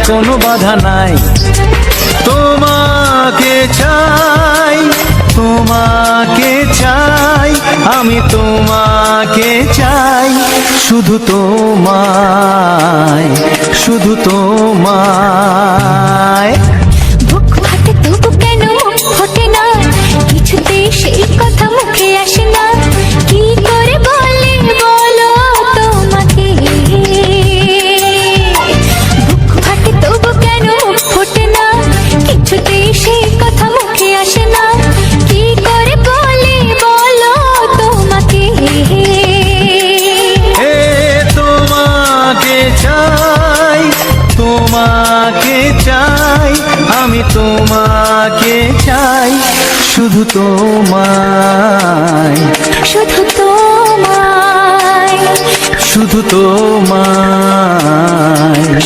কোনো বাধা নাই, তোমাকে চাই, তোমাকে চাই, আমি তোমাকে চাই, শুধু তোমায়, শুধু তোমায়। বুক ফাটে তবু কেন মুখ ফোটে না, কিছুতেই সেই কথা মুখে আসে না, কি করে বলে বলো তোমাকে। বুক ফাটে তবু কেন মুখ ফোটে না, কিছুতেই সেই কথা মুখে আসে না, কি করে বলে বলো তোমাকে। তোমাকে চাই, তোমাকে চাই, আমি তোমাকে চাই, শুধু তোমায়, শুধু তোমায়, শুধু তোমায়,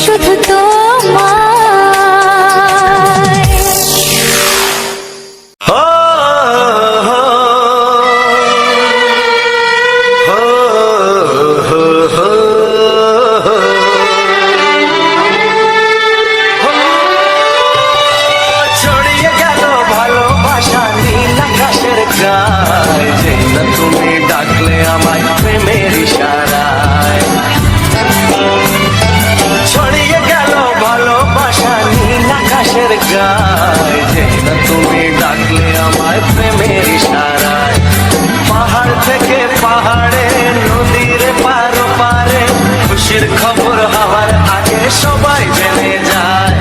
শুধু তোমায়। তুমি ডাকলে আমায় প্রেমের ইশারায়, ছড়িয়ে গেল ভালোবাসা নীল আকাশের গায়, যে না তুমি ডাকলে আমায় প্রেমের ইশারায়। পাহাড় থেকে পাহাড়ে, নদীর পার পারে, খুশির খবর হওয়ার আগে সবাই জেনে যায়।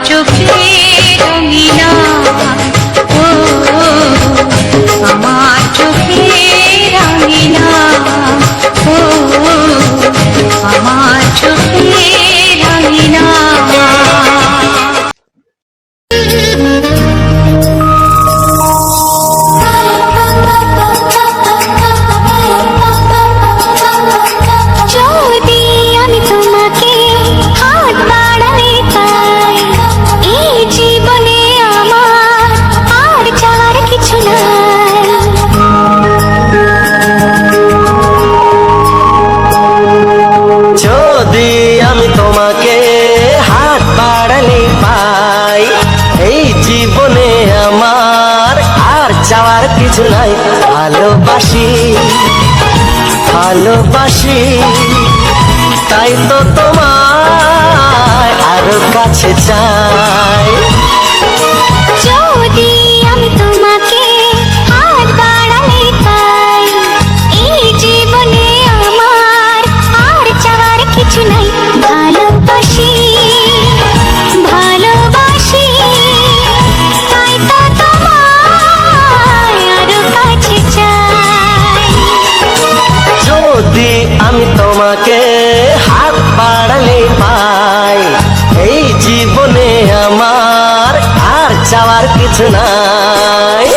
চোখে রঙিনা, ও আমার চোখে রঙিনা, ও আমার চোখে রঙিনা। যদি আমি তোমাকে হাত বাড়ালে পাই, এই জীবনে আমার আর চাওয়ার কিছু নাই। যদি আমি তোমাকে হাত বাড়ালে পাই, এই জীবনে আমার আর চাওয়ার কিছু নাই। ভালোবাসি ভালোবাসি, তাই তো তোমায় আরো কাছে চাই। যদি আমি তোমাকে হাত বাড়ালে পাই, এই জীবনে আমার আর চাওয়ার কিছু নাই। ভালোবাসি ভালোবাসি, তাই তো তোমায় আরো কাছে চাই। যদি আমি তোমাকে হাত বাড়ালে পাই, এই জীবনে আমার আর চাওয়ার কিছু নাই।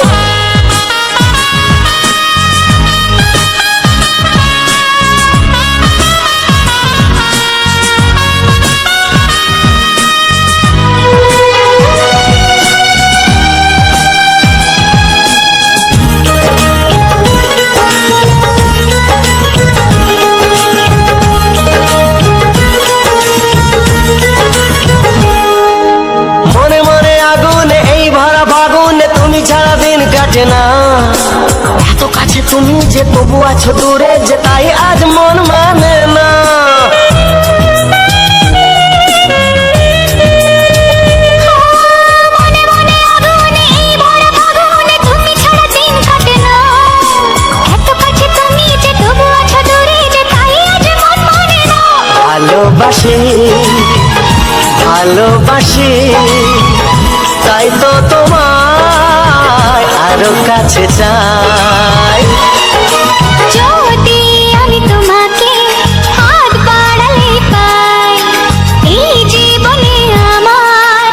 মনে মনে আগুনে এই ভরা ফাগুনে তুমি ছাড়া দিন কাটে না। এত কাছে তুমি যে তবু আছো দূরে, যে তাই আজ মন মানে না। মনে মনে আগুনে এই ভরা ফাগুনে তুমি ছাড়া দিন কাটে না। এত কাছে তুমি যে তবু আছো দূরে, যে তাই আজ মন মানে না। ভালোবাসি ভালোবাসি, তাই তো তোমায় আরো কাছে চাই। যদি আমি তোমাকে হাত বাড়ালে পাই, এই জীবনে আমার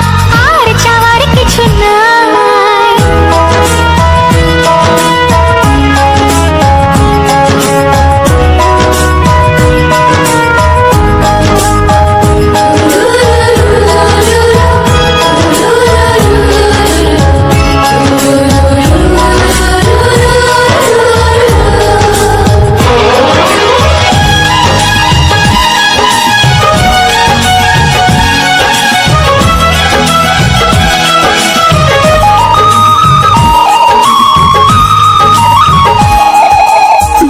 আর চাওয়ার কিছু নাই।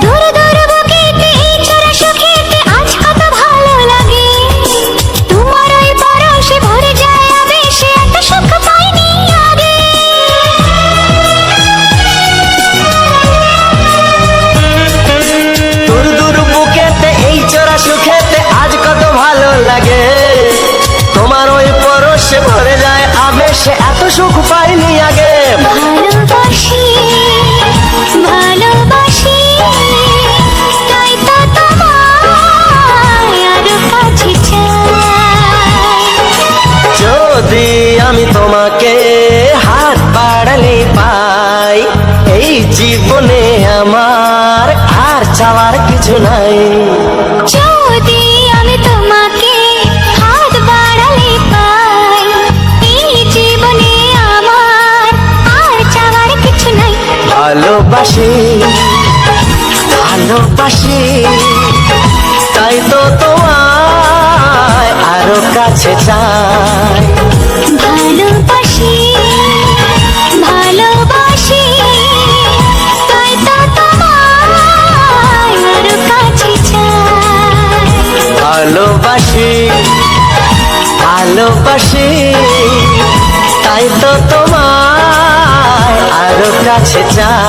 দূর দূর বুকেতে এই চোরা সুখেতে আজ কত ভালো লাগে। তোমার ওই পরশে ভরে যায় আবেশে, এত সুখ পাইনি আগে। দূর দূর বুকেতে এই চোরা সুখেতে আজ কত ভালো লাগে। তোমার ওই পরশে ভরে যায় আবেশে, এত সুখ পাইনি আগে। ভালোবাসি ভালোবাসি, তাই তো তোমায় আরো কাছে চাই। যদি আমি তোমাকে হাত বাড়ালে পাই, এই জীবনে আমার আর চাওয়ার কিছু নাই। যদি আমি তোমাকে হাত বাড়ালে পাই, এই জীবনে আমার আর চাওয়ার কিছু নাই। ভালোবাসি ভালোবাসি, তাই তো তোমায় আরো কাছে চাই। ভালোবাসি ভালোবাসি, তাই তো তোমায় আরো কাছে চাই। ভালোবাসি ভালোবাসি, তাই তো তোমায় আরো কাছে চাই।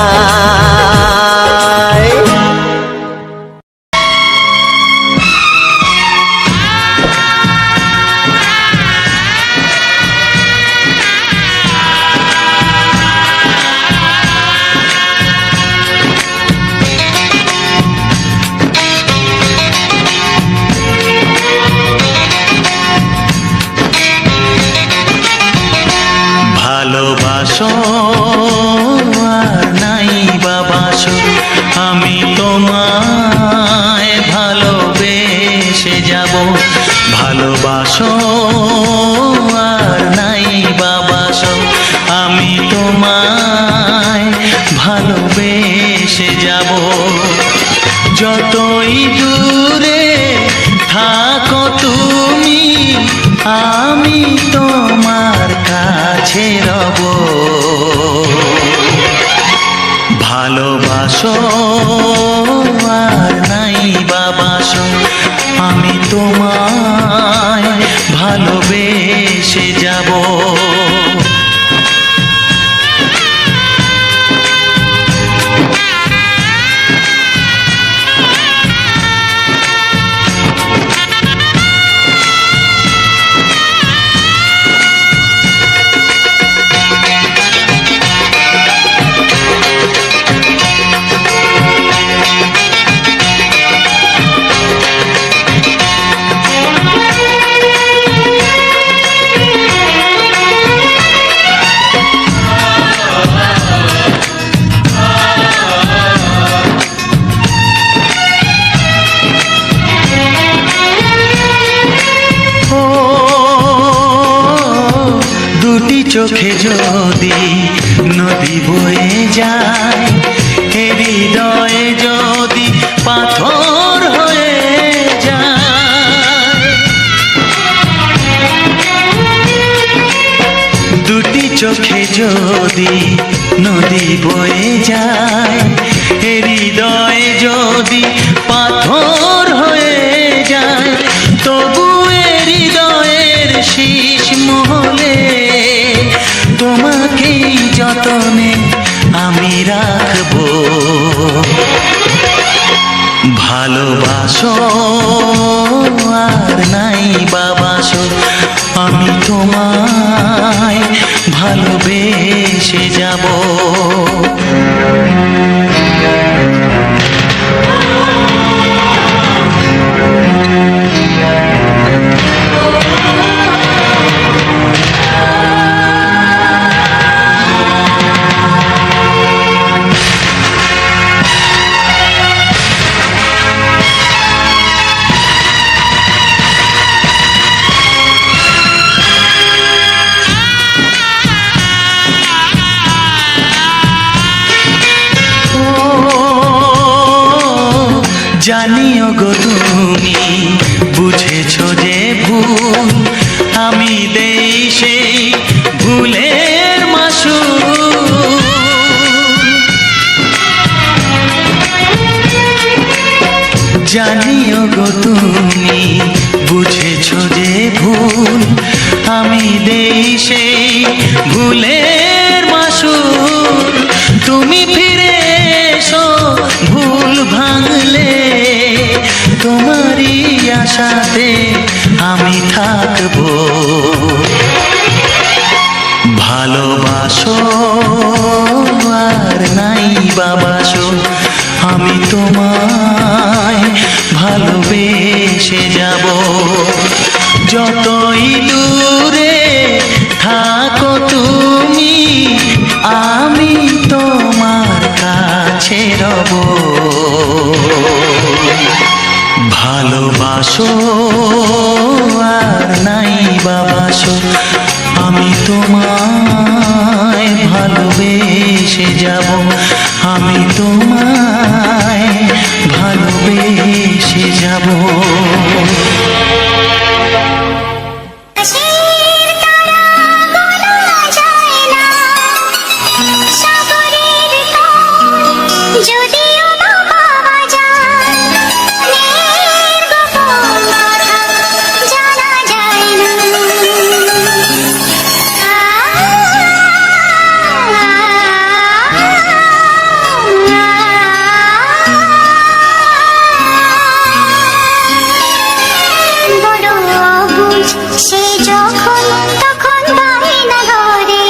ভালোবাসো আর নাই বাবাসো, আমি তোমায় ভালোবেসে যাব। ভালোবাসো আর নাই বাবাসো, আমি তোমায় ভালোবেসে যাব। যতই দূরে থাকো তুমি, আমি তোমার কাছে রব। ভালোবাসো আর নাই বাবাসো, আমি তোমায় ভালোবেসে যাব। দুটি চোখে যদি নদী বয়ে যায়, হৃদয়ে যদি পাথর হয়ে যায়। দুটি চোখে যদি নদী বয়ে যায়, হৃদয়ে যদি পাথর হয়ে যায়, তবু হৃদয়ের শীষ মহলে তোমাকেই যতনে আমি রাখবো। ভালোবাসো আর নাই বাবাসো, আমি তোমায় ভালোবেসে যাব। জানিও গো তুমি বুঝেছো যে ভুল, আমি দেই সেই ভুলের মাসুল। জানিও গো তুমি বুঝেছো যে ভুল, আমি দেই সেই ভুলের মাসুল। তুমি ফিরে এসো ভুল ভাঙলে, তোমারই আশাতে আমি থাকবো। ভালোবাসো আর নাই বাবাসো, আমি তোমায় ভালোবেসে যাব। যতই দূরে থাকো তুমি, আমি তোমার কাছে রব। ভালোবাসো আর নাই বাবাসো, আমি তোমায় ভালোবেসে যাব। আমি তোমায় ভালোবেসে যাব। আকাশের তারা বলা যায় না, সাগরের তার যদিও বা পাওয়া যায়, মনের গোপন কথা জানা যায় না। বড় অবুঝ সে যখন তখন বায়না ধরে,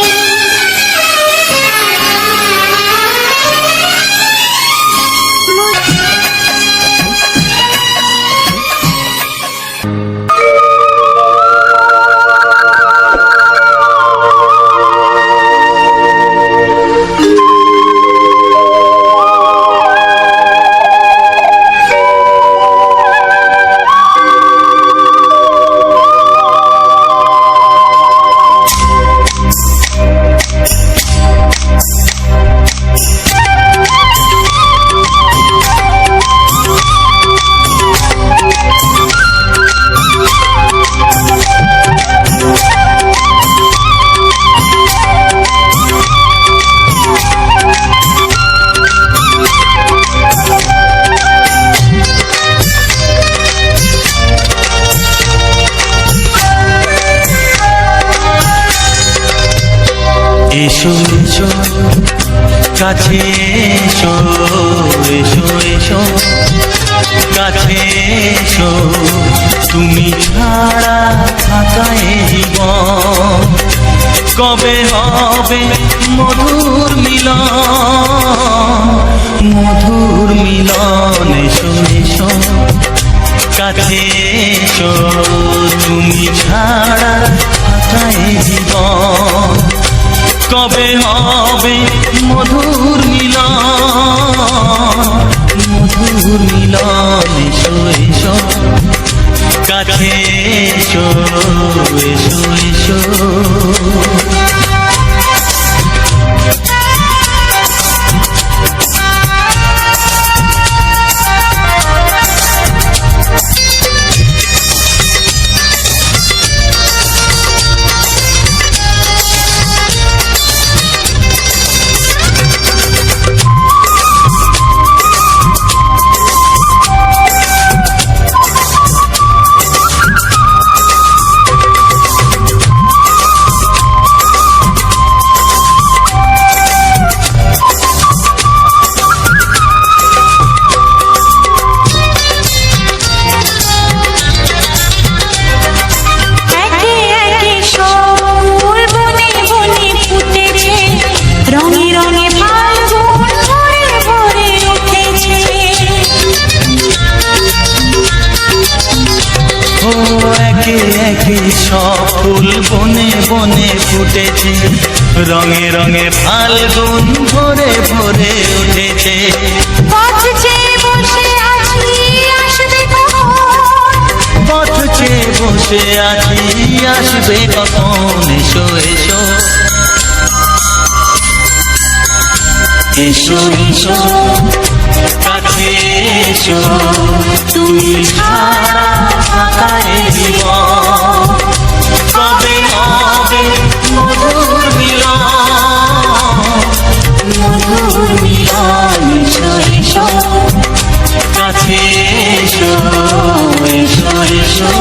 এসো এসো কাছে এসো, এসো এসো কাছে এসো, তুমি ছাড়া থাকা এ জীবন কবে হবে মধুর মিলন, মধুর মিলন। এসো এসো কাছে এসো, তুমি ছাড়া থাকা এ জীবন কবে হবে মধুর মিলন, মধুর মিলন। এসো এসো কাছে এসো, এসো এসো। একে একে সব ফুল বনে বনে ফুটেছে, রঙে রঙে ফাল্গুন ভরে ভরে উঠেছে। পথ চেয়ে বসে আছি আসবে কখন, পথ চেয়ে বসে আছি আসবে কখন। এসো এসো এসো এসো কাছে এসো, তুমি ছাড়া থাকা এ জীবন কবে হবে মধুর মিলন, মধুর মিলন। এসো এসো কাছে এসো, এসো এসো।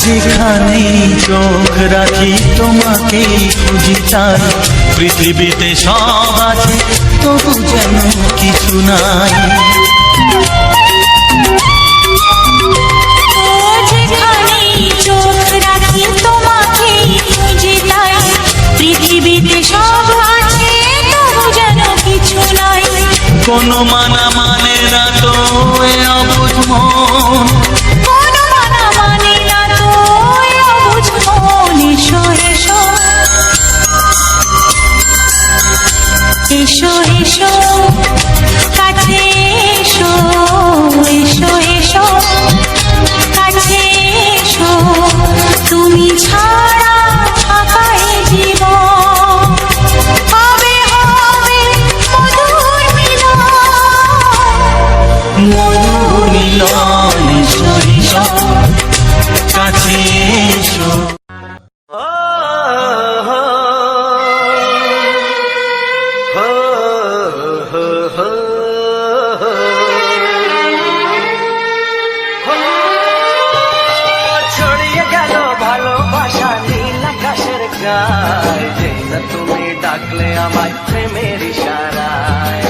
যেখানেই চোখ রাখি তোমাকেই খুঁজি, তাই পৃথিবীতে সব আছে তবু যেন কিছু নাই। যেখানেই চোখ রাখি তোমাকেই খুঁজি, তাই পৃথিবীতে সব আছে তবু যেন কিছু নাই। কোনো মানা মানে না তো এ অবুঝ মন, কোনো মানা মানে না তো এ অবুঝ মন। এসো এসো এসো এসো কাছে এসো, এসো এসো কাছে এসো, তুমি ছাড়া থাকা এ জীবন কবে হবে মধুর মিলন, মধুর মিলন। এসো এসো কাছে এসো। ছড়িয়ে গেল ভালোবাসা নীল আকাশের গায়, যেই না তুমি ডাকলে আমায় প্রেমের ইশারায়।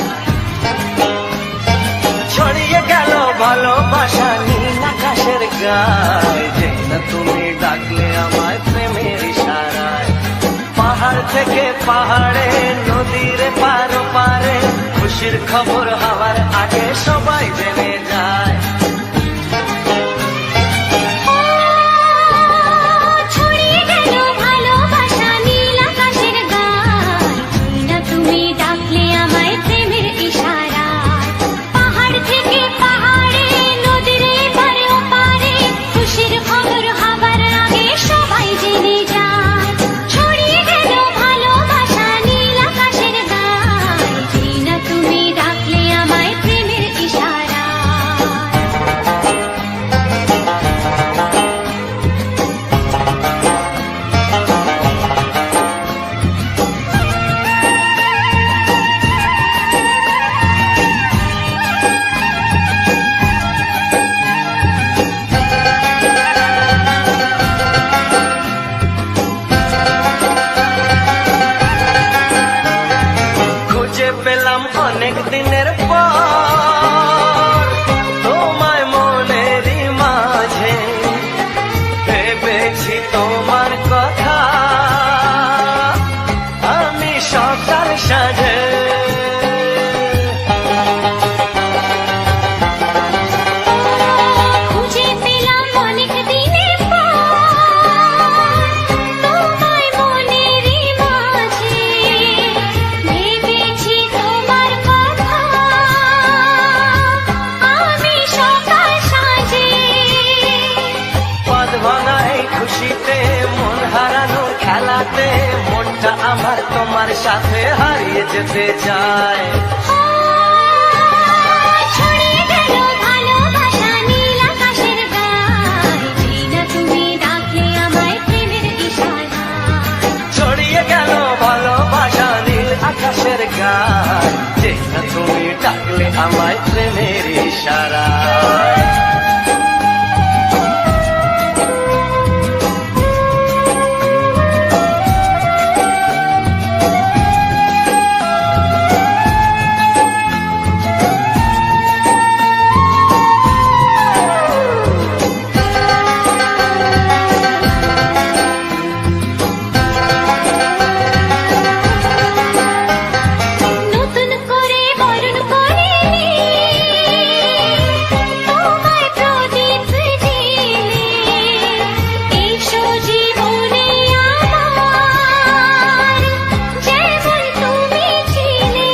ছড়িয়ে গেল ভালোবাসা নীল আকাশের গায়, যেই না তুমি ডাকলে আমায় প্রেমের ইশারায়। পাহাড় থেকে পাহাড়ে নদীর পারো পারে, খুশির খবর হওয়ার আগে সবাই জেনে যায়। ছড়িয়ে গেল ভালোবাসা নীল আকাশের গায়, যেই না তুমি ডাকলে আমায় আমার তোমার সাথে হারিয়ে যেতে চায়। ছড়িয়ে গেল ভালোবাসা নীল আকাশের গায়ে, যেই না তুমি ডাকলে আমায় প্রেমের ইশারায়। ছড়িয়ে গেল ভালোবাসা নীল আকাশের গায়, যে না তুমি ডাকলে আমায় প্রেমের ইশারায়। নতুন করে বরণ করিনি তোমায় প্রদীপ জেলে, এসো জীবনে আমার যেমন তুমি ছিলে।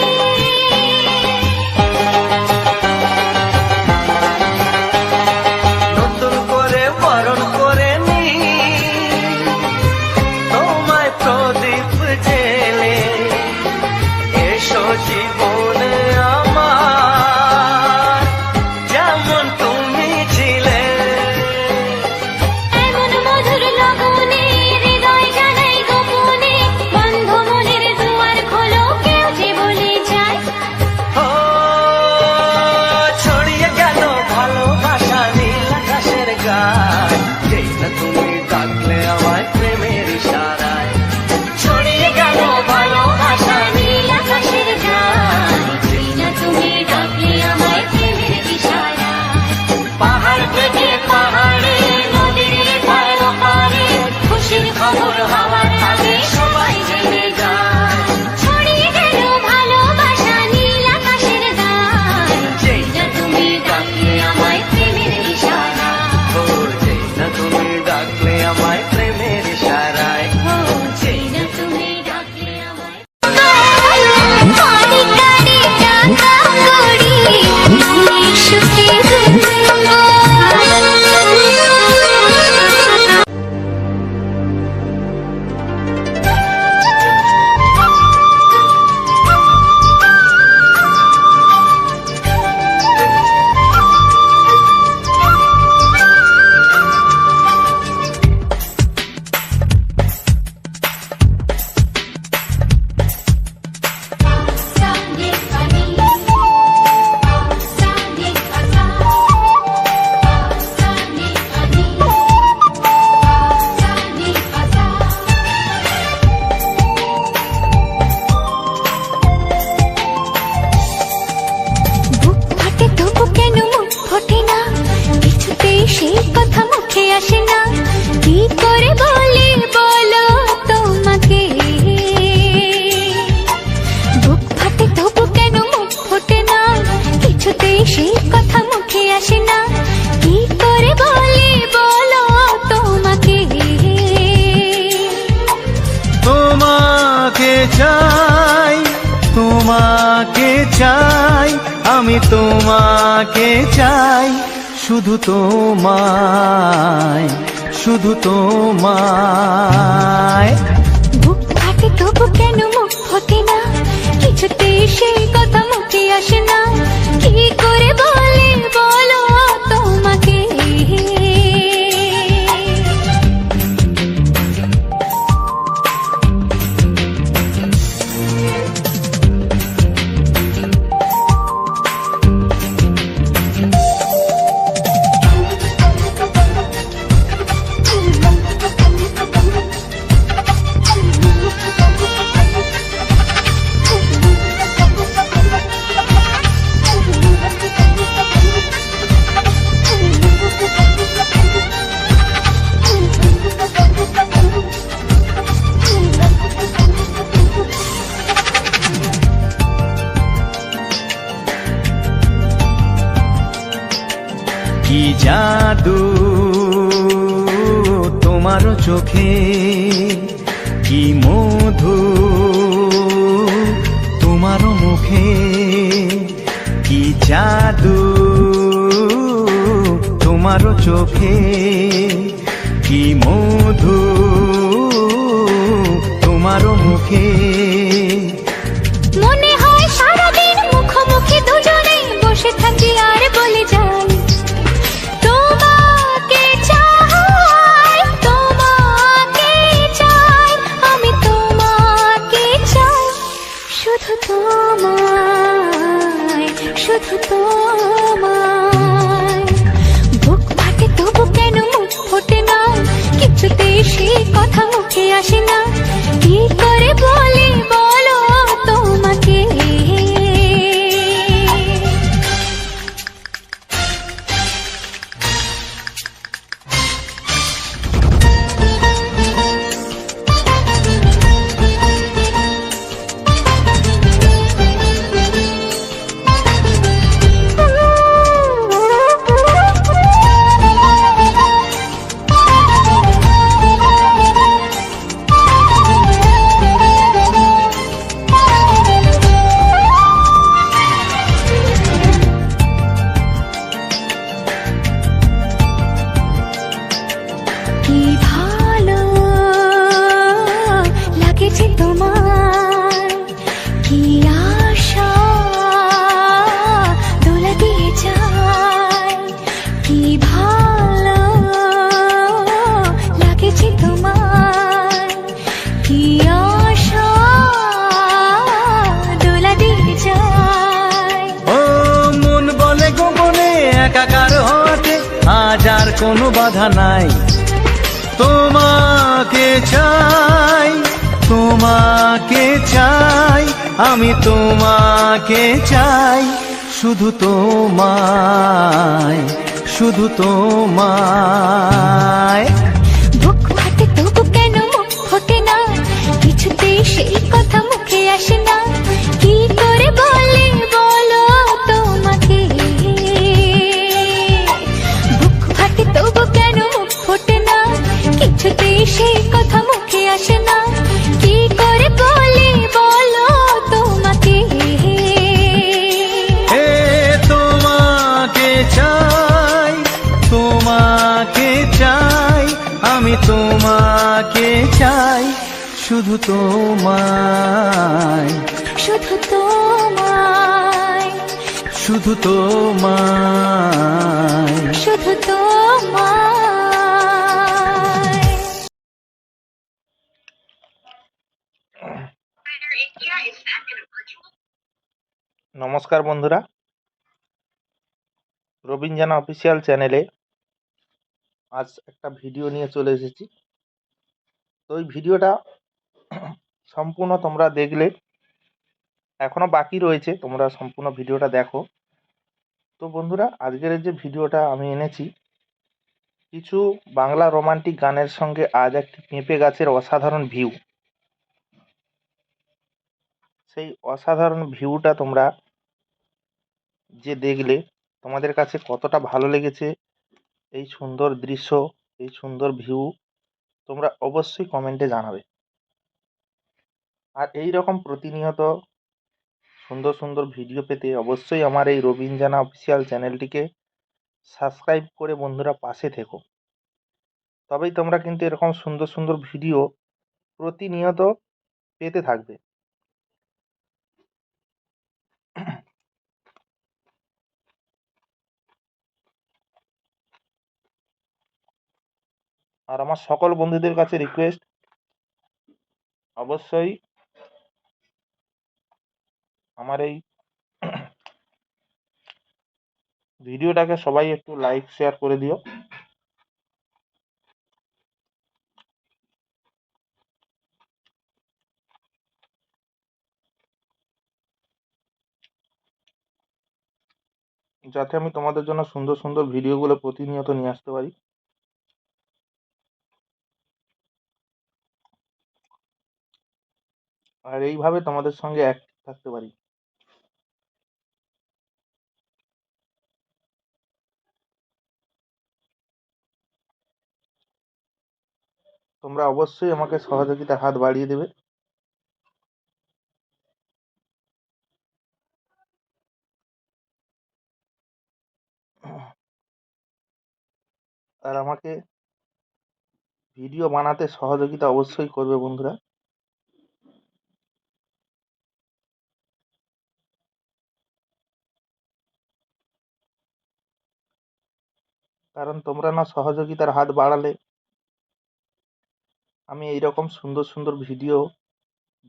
নতুন করে বরণ করে নি তোমায় প্রদীপ জেলে, এসো জীবনে আমার যেমন তুমি ছিলে। এমন মধুর লগনে হৃদয় জানাই গোপনে, বন্ধ মনের দুয়ার খোলো কেউ যে বলে যায়। ও ছড়িয়ে গেল ভালোবাসা নীল আকাশের গায়, যেই না তুমি ডাকলে আমায় প্রেমের ইশারায়। ছড়িয়ে গেল ভালোবাসা নীল আকাশের গায়, যেই না তুমি ডাকলে আমায় প্রেমের ইশারায়। পাহাড় থেকে পাহাড়ে নদীর পার পারে খুশির খবর হওয়ার আগে সবাই জেনে যায়। ছড়িয়ে গেল ভালোবাসা নীল আকাশের গায়ে, যেই না তুমি ডাকলে আমায় প্রেমের ইশারায়। ও যেই না তুমি ডাকলে আমায় প্রেমের ইশারায়। ও যেই না তুমি ডাকলে আমায়। অনেক গাড়ি টাকা কড়ি সুখে বুক ফাটে তবু কেন মুখ ফোটে না, কিছুতেই সেই কথা মুখে আসে না। কি করে বলি বলো তোমাকে, বুক ফাটে তবু কেন মুখ ফোটে না, কিছুতেই সেই কথা মুখে আসে না। কি করে বলি বলো তোমাকে। তোমাকে চাই, তোমাকে চাই, আমি তোমাকে চাই, শুধু তোমায়, শুধু তোমায়। বুক ফাটে তবু কেন মুখ ফোটে না, কিছুতেই সেই কথা মুখে আসে না। কি করে বলে বলো তোমাকে। কি জাদু তোমার চোখে, কি মধু তোমার মুখে, কি জাদু তোমার চোখে, কি মধু তোমার মুখে। চোখে। মনে হয় সারাদিন মুখোমুখি দুজনে বসে থাকি আর বলে যাই তোমাকে চাই, তোমাকে চাই, আমি তোমাকে চাই, শুধু তোমায়, শুধু তোমায়। বুক ফাটে তবু কেন মুখ ফোটে না, কিছুতেই সে কথা মুখে আসে না, কি করে বলি বলো তোমাকে। কি ভালো লাগেছে তোমার, কি আশা দোলা দিয়ে যায়, কি ভালো লাগেছে তোমার, কি আশা দোলা দিয়ে যায়। ও মন বলে গোপনে একাকার হতে আজ আর কোনো বাধা নাই। তোমাকে চাই, তোমাকে চাই, আমি তোমাকে চাই, শুধু তোমায়, শুধু তোমায়। বুক ফাটে তবু কেন মুখ ফোটে না, কিছুতেই সেই কথা মুখে আসে না, কি করে বলে বলো তোমাকে। বুক ফাটে তবু কেন মুখ ফোটে না, কিছুতেই সেই কথা মুখে আসে না, কি করে বলে বলো তোমাকে। এ তোমাকে চাই, তোমাকে চাই, আমি তোমাকে চাই, শুধু তোমায়, শুধু তোমায়, শুধু তোমায়। শুধু তোমায়। নমস্কার বন্ধুরা, রবিন জানা অফিসিয়াল চ্যানেলে আজ একটা ভিডিও নিয়ে চলে এসেছি। তো ওই ভিডিওটা সম্পূর্ণ তোমরা দেখলে, এখনো বাকি রয়েছে, তোমরা সম্পূর্ণ ভিডিওটা দেখো। তো বন্ধুরা, আজকের এই যে ভিডিওটা আমি এনেছি, কিছু বাংলা রোমান্টিক গানের সঙ্গে আজ একটি পেঁপে গাছের অসাধারণ ভিউ, সেই অসাধারণ ভিউটা তোমরা যে দেখলে তোমাদের কাছে কতটা ভালো লেগেছে এই সুন্দর দৃশ্য, এই সুন্দর ভিউ, তোমরা অবশ্যই কমেন্টে জানাবে। আর এই রকম প্রতিনিয়ত সুন্দর সুন্দর ভিডিও পেতে অবশ্যই আমার এই রবিন জানা অফিসিয়াল চ্যানেলটিকে সাবস্ক্রাইব করে বন্ধুরা পাশে থেকো, তবেই তোমরা কিন্তু এরকম সুন্দর সুন্দর ভিডিও প্রতিনিয়ত পেতে থাকবে। আর আমার সকল বন্ধুদের কাছে রিকোয়েস্ট, অবশ্যই আমার এই ভিডিওটাকে সবাই একটু লাইক শেয়ার করে দিও। যাতে আমি তোমাদের জন্য সুন্দর সুন্দর ভিডিওগুলো প্রতিনিয়ত নিয়ে আসতে পারি। আর এইভাবে তোমাদের সঙ্গে অ্যাক্টিভ থাকতে পারি। তোমরা অবশ্যই আমাকে সহযোগিতার হাত বাড়িয়ে দেবে। আর আমাকে ভিডিও বানাতে সহযোগিতা অবশ্যই করবে বন্ধুরা। কারণ তোমরা না সহযোগিতার হাত বাড়ালে আমি এইরকম সুন্দর সুন্দর ভিডিও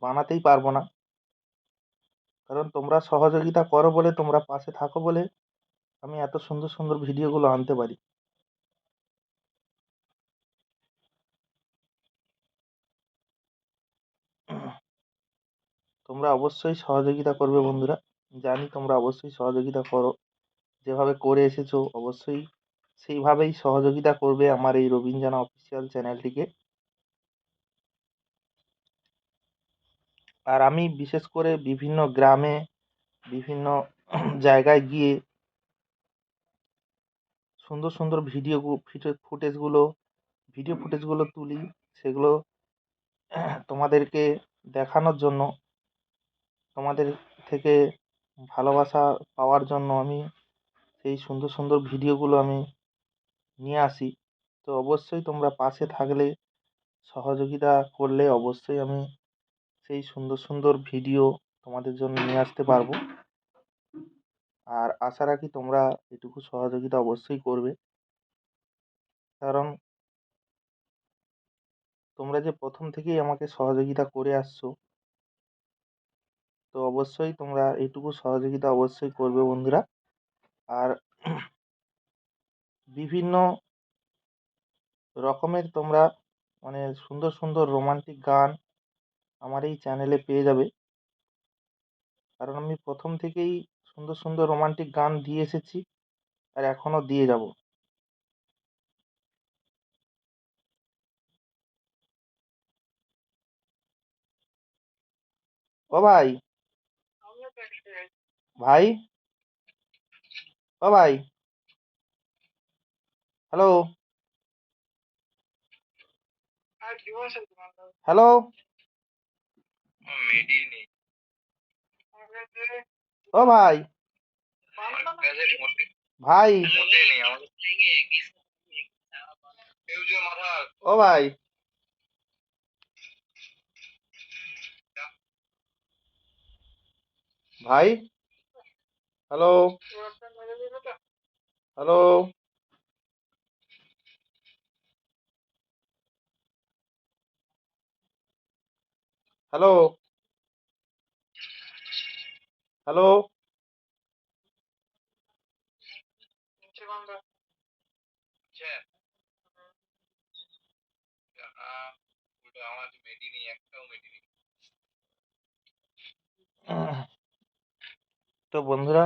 বানাতেই পারবো না। কারণ তোমরা সহযোগিতা করো বলে, তোমরা পাশে থাকো বলে আমি এত সুন্দর সুন্দর ভিডিওগুলো আনতে পারি। তোমরা অবশ্যই সহযোগিতা করবে বন্ধুরা, জানি তোমরা অবশ্যই সহযোগিতা করো, যেভাবে করে এসেছো অবশ্যই সেইভাবেই সহযোগিতা করবে আমার এই রবিন জানা অফিসিয়াল চ্যানেলটিকে। আর আমি বিশেষ করে বিভিন্ন গ্রামে, বিভিন্ন জায়গায় গিয়ে সুন্দর সুন্দর ভিডিও ফুটেজগুলো তুলি, সেগুলো তোমাদেরকে দেখানোর জন্য, তোমাদের থেকে ভালোবাসা পাওয়ার জন্য আমি সেই সুন্দর সুন্দর ভিডিওগুলো আমি নিয়ে আসি। তো অবশ্যই তোমরা পাশে থাকলে, সহযোগিতা করলে অবশ্যই আমি সেই সুন্দর সুন্দর ভিডিও তোমাদের জন্য নিয়ে আসতে পারবো। আর আশা রাখি তোমরা এটুকু সহযোগিতা অবশ্যই করবে, কারণ তোমরা যে প্রথম থেকেই আমাকে সহযোগিতা করে আসছো, তো অবশ্যই তোমরা এইটুকু সহযোগিতা অবশ্যই করবে বন্ধুরা। আর বিভিন্ন রকমের তোমরা মানে সুন্দর সুন্দর রোমান্টিক গান আমার এই চ্যানেলে পেয়ে যাবে, কারণ আমি প্রথম থেকেই সুন্দর সুন্দর রোমান্টিক গান দিয়ে এসেছি আর এখনো দিয়ে যাব। ও ভাই, ভাই, ও ভাই, হ্যালো, হ্যালো, ও ভাই, ভাই, ও ভাই, ভাই, হ্যালো, হ্যালো, হ্যালো, হ্যালো, তো বন্ধুরা,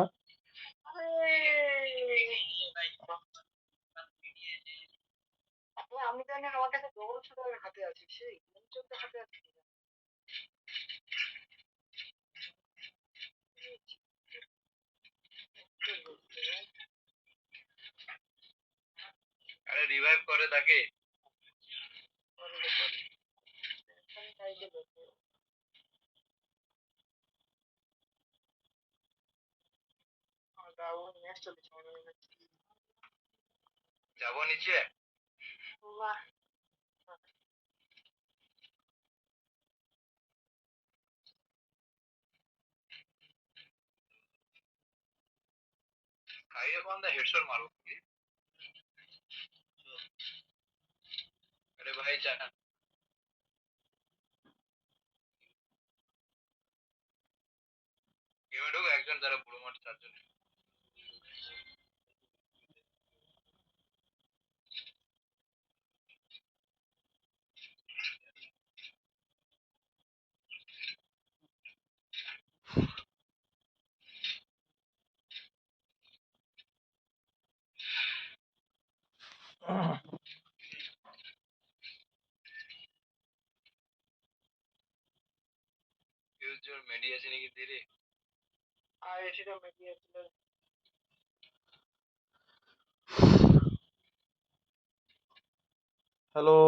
হ্যালো,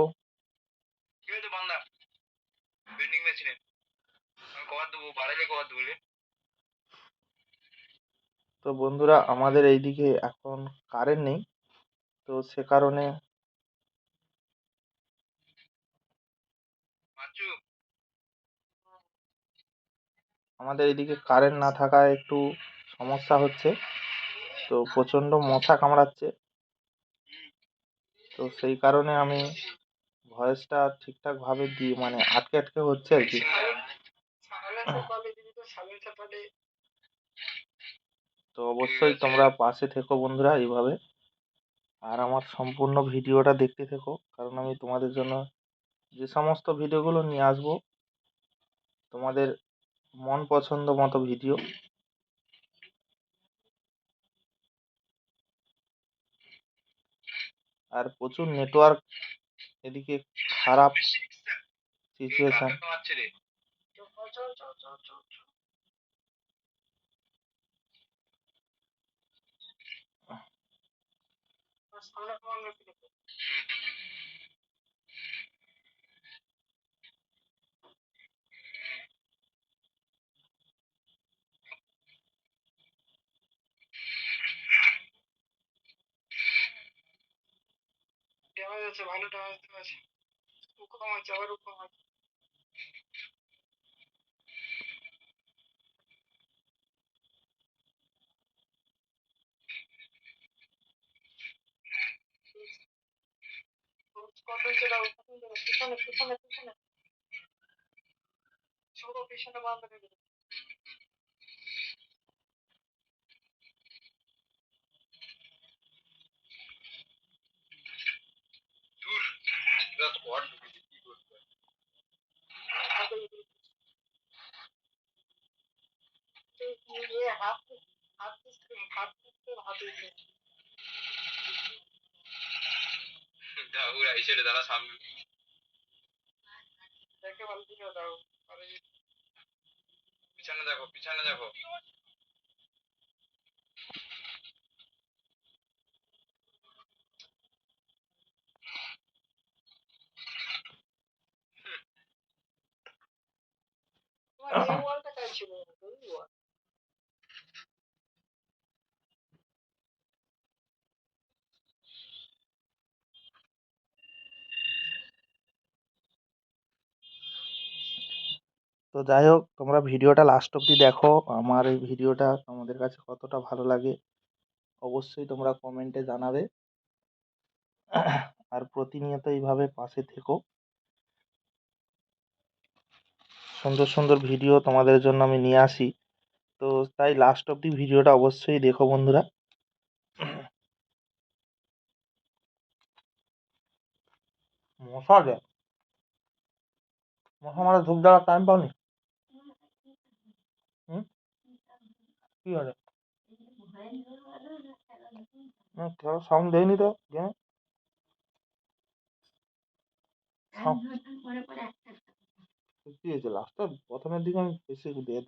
তো বন্ধুরা আমাদের এইদিকে এখন কারেন্ট নেই, তো সে কারণে আমাদের এইদিকে কারেন্ট না থাকায় একটু সমস্যা হচ্ছে। তো প্রচণ্ড মশা কামড়াচ্ছে, তো সেই কারণে আমি ভয়েসটা ঠিকঠাকভাবে দিই, মানে আটকে আটকে হচ্ছে আর কি। তো অবশ্যই তোমরা পাশে থেকো বন্ধুরা এইভাবে, আর আমার সম্পূর্ণ ভিডিওটা দেখতে থেকো, কারণ আমি তোমাদের জন্য যে সমস্ত ভিডিওগুলো নিয়ে আসবো তোমাদের মন পছন্দ মতো ভিডিও। আর প্রচুর নেটওয়ার্ক এদিকে খারাপ সিচুয়েশন। তো যাই হোক, তোমরা ভিডিওটা লাস্ট অবধি দেখো। আমার এই ভিডিওটা তোমাদের কাছে কতটা ভালো লাগে অবশ্যই তোমরা কমেন্টে জানাবে। আর প্রতিনিয়ত এইভাবে পাশে থেকো, সুন্দর সুন্দর ভিডিও তোমাদের জন্য আমি নিয়ে আসি। তো তাই লাস্ট অবধি ভিডিওটা অবশ্যই দেখো বন্ধুরা। মশা রে, মশা মারা ধূপ দেওয়ার টাইম পাওনি? হুম, কি হলো? কেউ সাউন্ড দেয়নি তো গেমে? কি হয়েছে লাস্টে প্রথমের দিকে আমি বেশি দিয়ে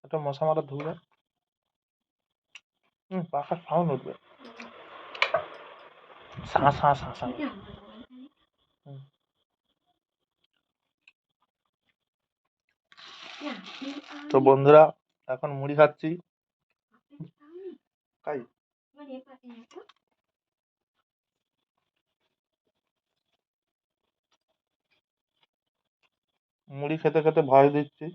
একটা মশা মারা ধূপ দেয়। পাখার সাউন্ড উঠবে, শা শা শা শা। হুম। তো বন্ধুরা এখন মুড়ি খাচ্ছি। খাই। মুড়ি খেতে খেতে ভয় দিচ্ছি।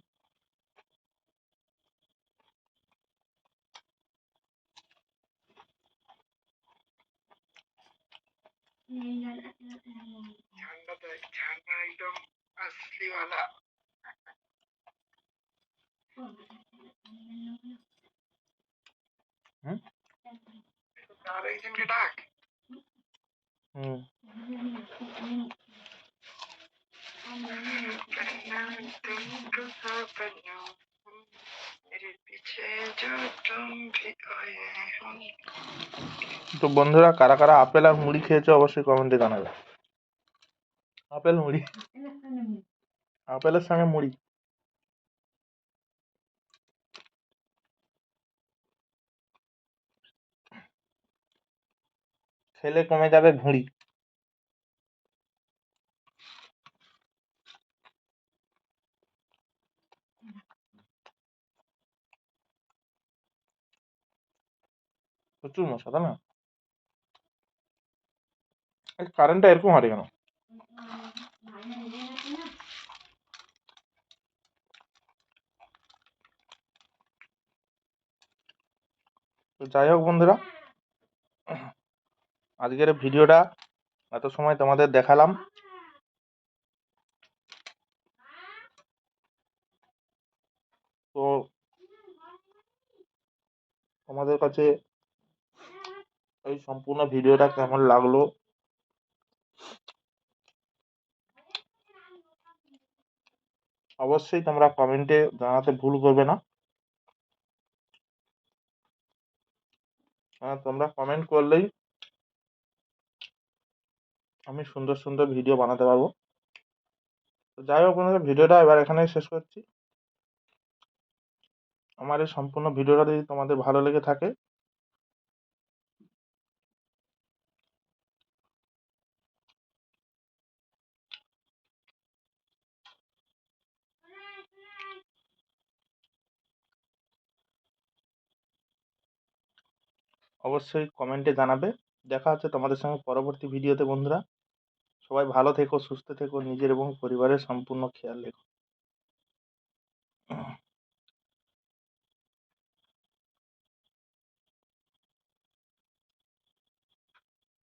হুম হুম। তো বন্ধুরা কারা কারা আপেল আর মুড়ি খেয়েছো অবশ্যই কমেন্টে জানাবে। আপেল মুড়ি, আপেলের সঙ্গে মুড়ি খেলে কমে যাবে ভুঁড়ি। প্রচুর মশা, তাই না? এই কারেন্টটা এরকম হারে কেন? যাই হোক বন্ধুরা, আজকের ভিডিওটা এত সময় তোমাদের দেখালাম। তো তোমাদের কাছে এই সম্পূর্ণ ভিডিওটা কেমন লাগলো অবশ্যই তোমরা কমেন্টে জানাতে ভুল করবে না। তোমরা কমেন্ট করলেই আমি সুন্দর সুন্দর ভিডিও বানাতে পারবো। তো যাই হোক বন্ধুরা, ভিডিওটা এবার এখানেই শেষ করছি। আমার এই সম্পূর্ণ ভিডিওটা যদি তোমাদের ভালো লেগে থাকে অবশ্যই কমেন্টে জানাবে। দেখা হচ্ছে তোমাদের সঙ্গে পরবর্তী ভিডিওতে বন্ধুরা। সবাই ভালো থেকো, সুস্থ থেকো, নিজের এবং পরিবারের সম্পূর্ণ খেয়াল রেখো।